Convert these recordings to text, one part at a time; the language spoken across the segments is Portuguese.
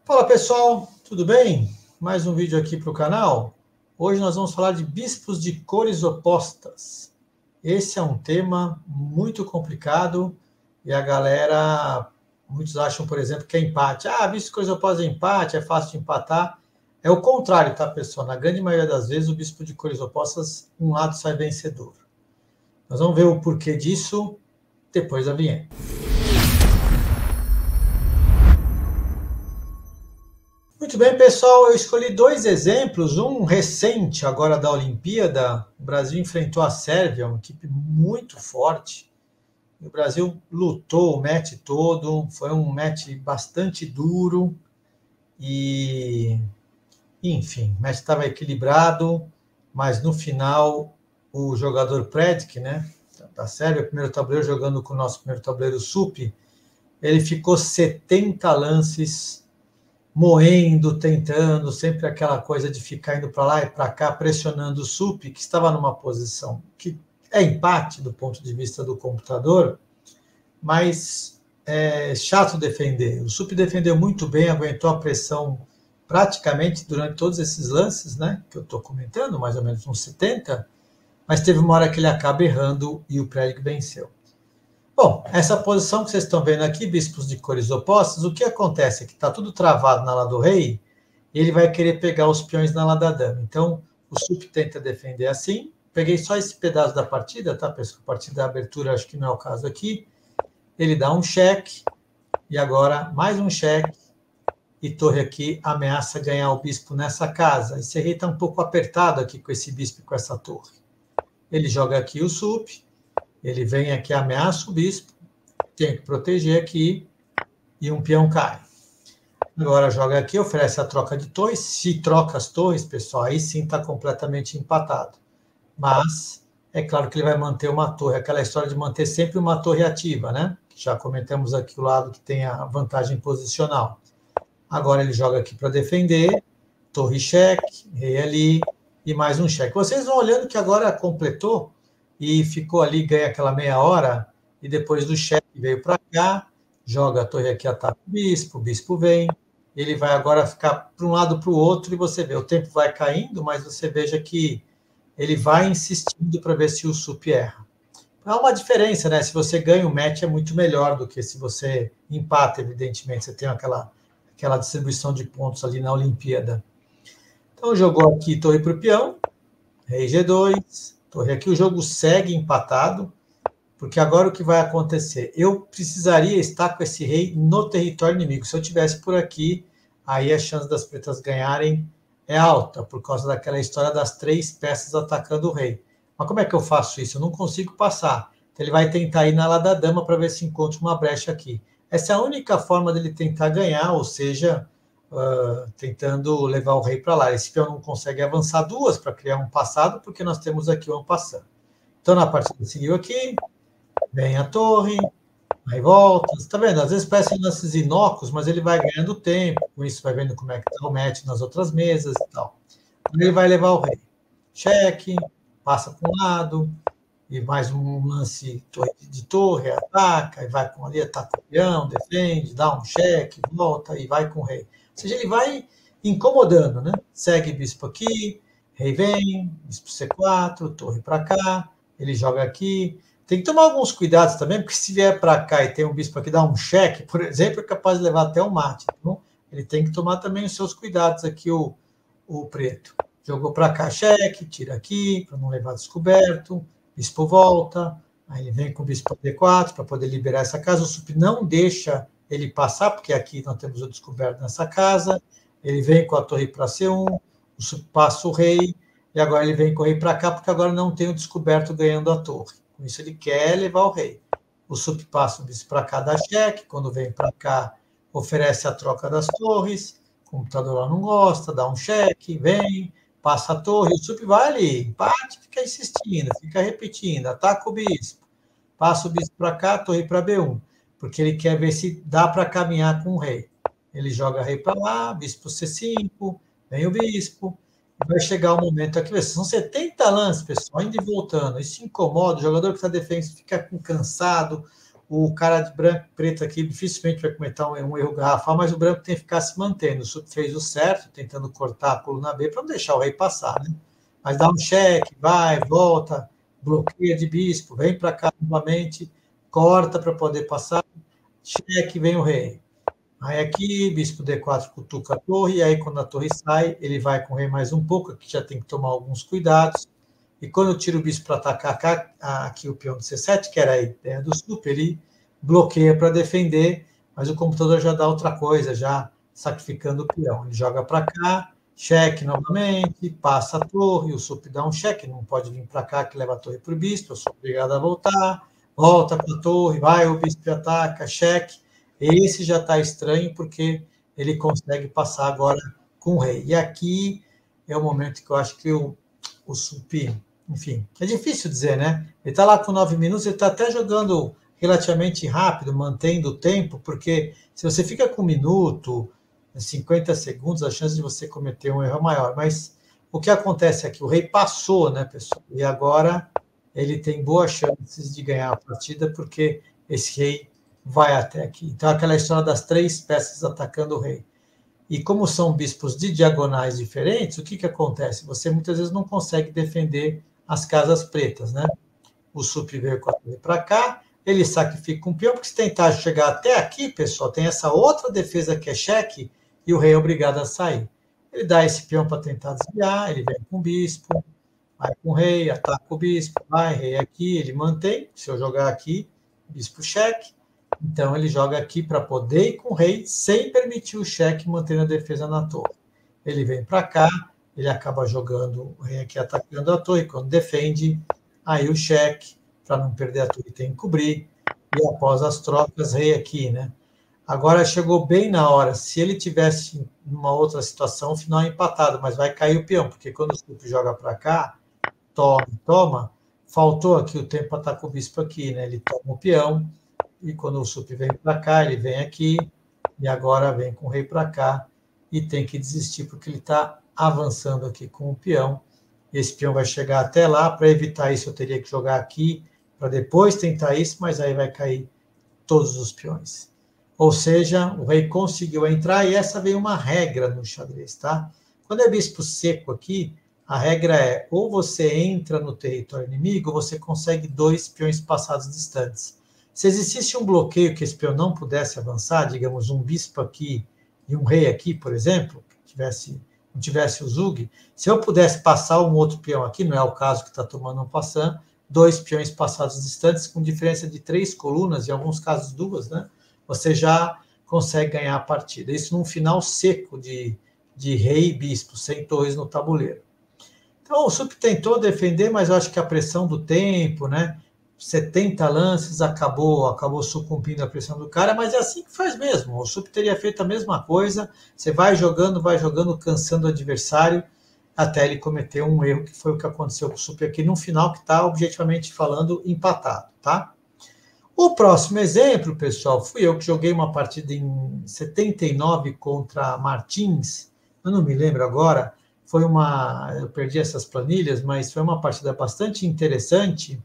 Fala pessoal, tudo bem? Mais um vídeo aqui para o canal. Hoje nós vamos falar de bispos de cores opostas. Esse é um tema muito complicado e a galera, muitos acham, por exemplo, que é empate. Ah, bispo de cores opostas é empate, é fácil de empatar. É o contrário, tá, pessoal? Na grande maioria das vezes, o bispo de cores opostas, um lado sai vencedor. Nós vamos ver o porquê disso depois da vinheta. Muito bem, pessoal. Eu escolhi dois exemplos, um recente agora da Olimpíada. O Brasil enfrentou a Sérvia, uma equipe muito forte. O Brasil lutou o match todo, foi um match bastante duro e, enfim, o match estava equilibrado, mas no final o jogador Predic, né, da Sérvia, primeiro tabuleiro jogando com o nosso primeiro tabuleiro SUP, ele ficou 70 lances moendo, tentando, sempre aquela coisa de ficar indo para lá e para cá, pressionando o SUP, que estava numa posição que é empate do ponto de vista do computador, mas é chato defender. O SUP defendeu muito bem, aguentou a pressão praticamente durante todos esses lances, né, que eu estou comentando, mais ou menos uns 70, mas teve uma hora que ele acaba errando e o Predic venceu. Bom, essa posição que vocês estão vendo aqui, bispos de cores opostas, o que acontece é que está tudo travado na ala do rei, e ele vai querer pegar os peões na ala da dama. Então, o SUP tenta defender assim. Peguei só esse pedaço da partida, tá, pessoal? A partir da abertura, acho que não é o caso aqui. Ele dá um cheque, e agora mais um cheque, e torre aqui ameaça ganhar o bispo nessa casa. Esse rei está um pouco apertado aqui com esse bispo e com essa torre. Ele joga aqui o SUP, ele vem aqui, ameaça o bispo, tem que proteger aqui, e um peão cai. Agora joga aqui, oferece a troca de torres. Se troca as torres, pessoal, aí sim está completamente empatado. Mas é claro que ele vai manter uma torre, aquela história de manter sempre uma torre ativa, né? Já comentamos aqui o lado que tem a vantagem posicional. Agora ele joga aqui para defender, torre cheque, rei ali, e mais um cheque. Vocês vão olhando que agora completou, e ficou ali, ganha aquela meia hora, e depois do cheque veio para cá, joga a torre aqui, ataca o bispo vem, ele vai agora ficar para um lado para o outro, e você vê, o tempo vai caindo, mas você veja que ele vai insistindo para ver se o SUP erra. Há uma diferença, né? Se você ganha o match é muito melhor do que se você empata, evidentemente, você tem aquela distribuição de pontos ali na Olimpíada. Então jogou aqui torre para o peão, rei G2, torre aqui, o jogo segue empatado, porque agora o que vai acontecer? Eu precisaria estar com esse rei no território inimigo. Se eu tivesse por aqui, aí a chance das pretas ganharem é alta, por causa daquela história das 3 peças atacando o rei. Mas como é que eu faço isso? Eu não consigo passar. Então ele vai tentar ir na ala da dama para ver se encontra uma brecha aqui. Essa é a única forma dele tentar ganhar, ou seja, tentando levar o rei para lá. Esse peão não consegue avançar 2 para criar um passado, porque nós temos aqui um passando. Então, na partida seguiu aqui, vem a torre, aí volta. Você está vendo? Às vezes parecem lances inócuos, mas ele vai ganhando tempo. Com isso, vai vendo como é que está o match nas outras mesas e tal. Ele vai levar o rei. Cheque, passa para um lado, e mais um lance de torre, ataca, e vai com ali, ataca o peão, defende, dá um cheque, volta e vai com o rei. Ou seja, ele vai incomodando, né? Segue bispo aqui, rei vem, bispo C4, torre para cá, ele joga aqui. Tem que tomar alguns cuidados também, porque se vier para cá e tem um bispo aqui dar um cheque, por exemplo, é capaz de levar até um mate. Então, ele tem que tomar também os seus cuidados aqui, o preto. Jogou para cá cheque, tira aqui, para não levar descoberto, bispo volta, aí ele vem com o bispo D4 para poder liberar essa casa. O SUP não deixa ele passar, porque aqui nós temos o descoberto nessa casa. Ele vem com a torre para C1, o SUP passa o rei, e agora ele vem com o rei para cá, porque agora não tem o descoberto ganhando a torre. Com isso ele quer levar o rei. O SUP passa o bispo para cá, dá cheque, quando vem para cá, oferece a troca das torres, o computador lá não gosta, dá um cheque, vem, passa a torre, o SUP vai ali, empate, fica insistindo, fica repetindo, ataca o bispo, passa o bispo para cá, torre para B1, porque ele quer ver se dá para caminhar com o rei. Ele joga rei para lá, bispo C5, vem o bispo, e vai chegar o momento aqui, são 70 lances, pessoal, indo e voltando, isso incomoda, o jogador que está defendendo fica cansado, o cara de branco e preto aqui dificilmente vai cometer um erro garrafal, mas o branco tem que ficar se mantendo. O sup fez o certo, tentando cortar a coluna B para não deixar o rei passar, né? Mas dá um cheque, vai, volta, bloqueia de bispo, vem para cá novamente, corta para poder passar, cheque, vem o rei. Aí aqui, bispo D4 cutuca a torre, e aí quando a torre sai, ele vai com o rei mais um pouco, aqui já tem que tomar alguns cuidados. E quando eu tiro o bispo para atacar aqui o peão do C7, que era a ideia do sup, ele bloqueia para defender, mas o computador já dá outra coisa, já sacrificando o peão. Ele joga para cá, cheque novamente, passa a torre, o sup dá um cheque, não pode vir para cá que leva a torre para o bispo, eu sou obrigado a voltar, volta para a torre, vai, o bispo ataca, cheque. Esse já está estranho porque ele consegue passar agora com o rei. E aqui é o momento que eu acho que o sup, enfim, é difícil dizer, né? Ele está lá com 9 minutos, ele está até jogando relativamente rápido, mantendo o tempo, porque se você fica com 1 minuto, 50 segundos, a chance de você cometer um erro é maior. Mas o que acontece é que o rei passou, né, pessoal? E agora ele tem boas chances de ganhar a partida, porque esse rei vai até aqui. Então, aquela história das 3 peças atacando o rei. E como são bispos de diagonais diferentes, o que acontece? Você muitas vezes não consegue defender as casas pretas, né? O sup veio com a torre para cá, ele sacrifica um peão, porque se tentar chegar até aqui, pessoal, tem essa outra defesa que é cheque, e o rei é obrigado a sair. Ele dá esse peão para tentar desviar, ele vem com o bispo, vai com o rei, ataca o bispo, vai, rei aqui, ele mantém, se eu jogar aqui, bispo cheque, então ele joga aqui para poder ir com o rei, sem permitir o cheque, mantendo a defesa na torre. Ele vem para cá, ele acaba jogando o rei aqui, atacando a torre, quando defende, aí o cheque, para não perder a torre, tem que cobrir, e após as trocas, rei aqui, né? Agora chegou bem na hora, se ele tivesse numa outra situação, o final é empatado, mas vai cair o peão, porque quando o sup joga para cá, toma, faltou aqui o tempo para atacar o bispo aqui, né? Ele toma o peão, e quando o sup vem para cá, ele vem aqui, e agora vem com o rei para cá, e tem que desistir, porque ele está avançando aqui com o peão. Esse peão vai chegar até lá, para evitar isso eu teria que jogar aqui, para depois tentar isso, mas aí vai cair todos os peões. Ou seja, o rei conseguiu entrar, e essa veio uma regra no xadrez, tá? Quando é bispo seco aqui, a regra é, ou você entra no território inimigo, ou você consegue 2 peões passados distantes. Se existisse um bloqueio que esse peão não pudesse avançar, digamos, um bispo aqui e um rei aqui, por exemplo, que não tivesse o zug, se eu pudesse passar um outro peão aqui, não é o caso que está tomando um passant, 2 peões passados distantes, com diferença de 3 colunas, em alguns casos 2, né? Você já consegue ganhar a partida. Isso num final seco de rei e bispo, sem torres no tabuleiro. Então, o sup tentou defender, mas eu acho que a pressão do tempo, né? 70 lances, acabou sucumbindo à pressão do cara, mas é assim que faz mesmo. O sup teria feito a mesma coisa, você vai jogando, cansando o adversário, até ele cometer um erro, que foi o que aconteceu com o sup aqui no final, que está, objetivamente falando, empatado, tá? O próximo exemplo, pessoal, fui eu que joguei uma partida em 79 contra Martins, eu não me lembro agora, eu perdi essas planilhas, mas foi uma partida bastante interessante,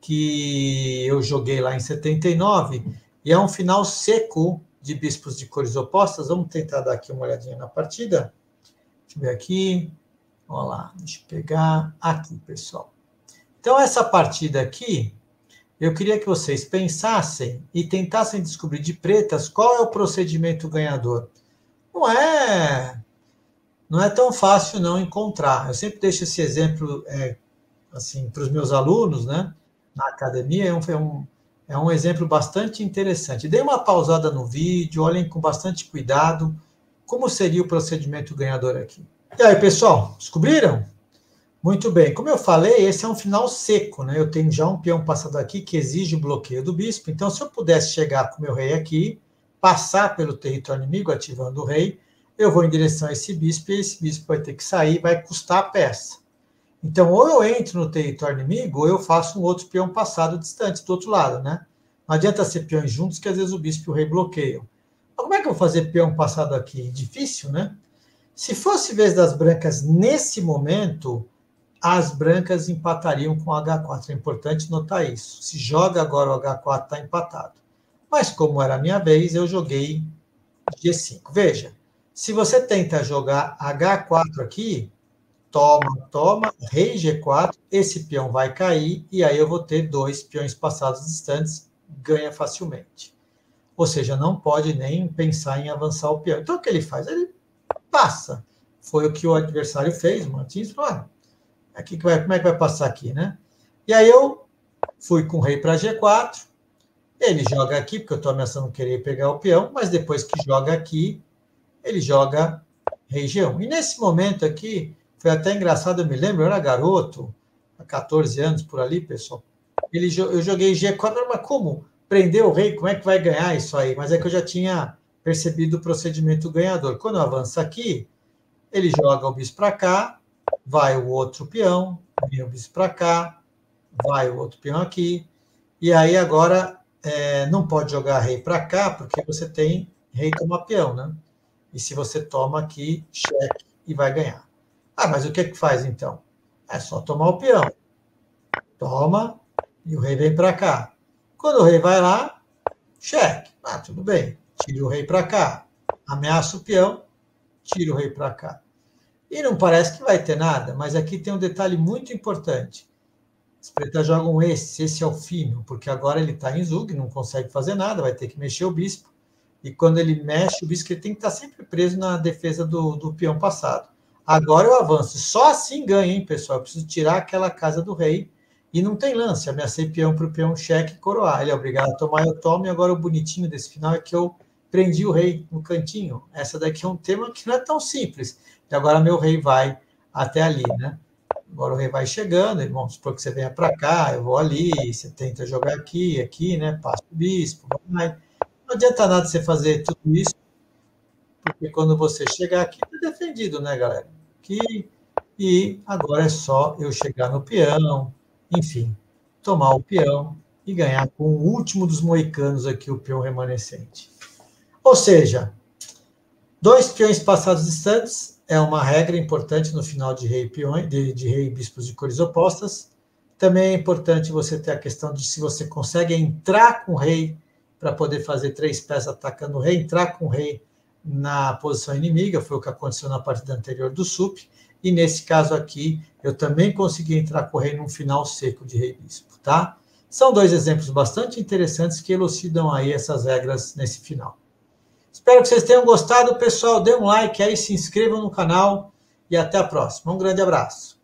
que eu joguei lá em 79, e é um final seco de bispos de cores opostas. Vamos tentar dar aqui uma olhadinha na partida. Deixa eu ver aqui. Olha lá, deixa eu pegar aqui, pessoal. Então, essa partida aqui, eu queria que vocês pensassem e tentassem descobrir de pretas qual é o procedimento ganhador. Não é tão fácil não encontrar. Eu sempre deixo esse exemplo assim, para os meus alunos, né? Na academia, é um exemplo bastante interessante. Dê uma pausada no vídeo, olhem com bastante cuidado como seria o procedimento ganhador aqui. E aí, pessoal, descobriram? Muito bem. Como eu falei, esse é um final seco, né? Eu tenho já um peão passado aqui que exige o bloqueio do bispo. Então, se eu pudesse chegar com o meu rei aqui, passar pelo território inimigo, ativando o rei, eu vou em direção a esse bispo, e esse bispo vai ter que sair, vai custar a peça. Então, ou eu entro no território inimigo, ou eu faço um outro peão passado distante, do outro lado, né? Não adianta ser peões juntos, que às vezes o bispo e o rei bloqueiam. Mas como é que eu vou fazer peão passado aqui? Difícil, né? Se fosse vez das brancas nesse momento, as brancas empatariam com o H4. É importante notar isso. Se joga agora o H4, está empatado. Mas como era a minha vez, eu joguei G5. Veja, se você tenta jogar H4 aqui, toma, rei G4, esse peão vai cair, e aí eu vou ter 2 peões passados distantes, ganha facilmente. Ou seja, não pode nem pensar em avançar o peão. Então, o que ele faz? Ele passa. Foi o que o adversário fez, o Martins falou, aqui como é que vai passar aqui, né? E aí eu fui com o rei para G4, ele joga aqui, porque eu estou ameaçando querer pegar o peão, mas depois que joga aqui, ele joga rei G1. E nesse momento aqui, foi até engraçado, eu me lembro, eu era garoto, há 14 anos por ali, pessoal. Eu joguei G4, mas como? Prender o rei, como é que vai ganhar isso aí? Mas é que eu já tinha percebido o procedimento ganhador. Quando avança aqui, ele joga o bispo para cá, vai o outro peão, vem o bispo para cá, vai o outro peão aqui, e aí agora não pode jogar rei para cá, porque você tem rei toma peão, né? E se você toma aqui, cheque, e vai ganhar. Ah, mas o que faz então? É só tomar o peão. Toma, e o rei vem para cá. Quando o rei vai lá, cheque. Ah, tudo bem. Tira o rei para cá. Ameaça o peão, tira o rei para cá. E não parece que vai ter nada, mas aqui tem um detalhe muito importante. As pretas jogam esse é o fino, porque agora ele está em Zug, não consegue fazer nada, vai ter que mexer o bispo. E quando ele mexe o bispo, ele tem que estar sempre preso na defesa do peão passado. Agora eu avanço. Só assim ganha, hein, pessoal? Eu preciso tirar aquela casa do rei. E não tem lance. Ameacei peão para o peão cheque e coroar. Ele é obrigado a tomar, eu tomo. E agora o bonitinho desse final é que eu prendi o rei no cantinho. Essa daqui é um tema que não é tão simples. E agora meu rei vai até ali, né? Agora o rei vai chegando, e vamos supor que você venha para cá, eu vou ali, você tenta jogar aqui, né? Passa o bispo, vai. Não adianta nada você fazer tudo isso, porque quando você chegar aqui, está defendido, né, galera? Aqui, e agora é só eu chegar no peão, enfim, tomar o peão e ganhar com o último dos moicanos aqui, o peão remanescente. Ou seja, 2 peões passados distantes é uma regra importante no final de rei e bispos de cores opostas. Também é importante você ter a questão de se você consegue entrar com o rei para poder fazer 3 peças atacando o rei, entrar com o rei na posição inimiga, foi o que aconteceu na partida anterior do SUP, e nesse caso aqui, eu também consegui entrar com o rei num final seco de rei-bispo, tá? São 2 exemplos bastante interessantes que elucidam aí essas regras nesse final. Espero que vocês tenham gostado, pessoal. Dê um like aí, se inscrevam no canal e até a próxima. Um grande abraço.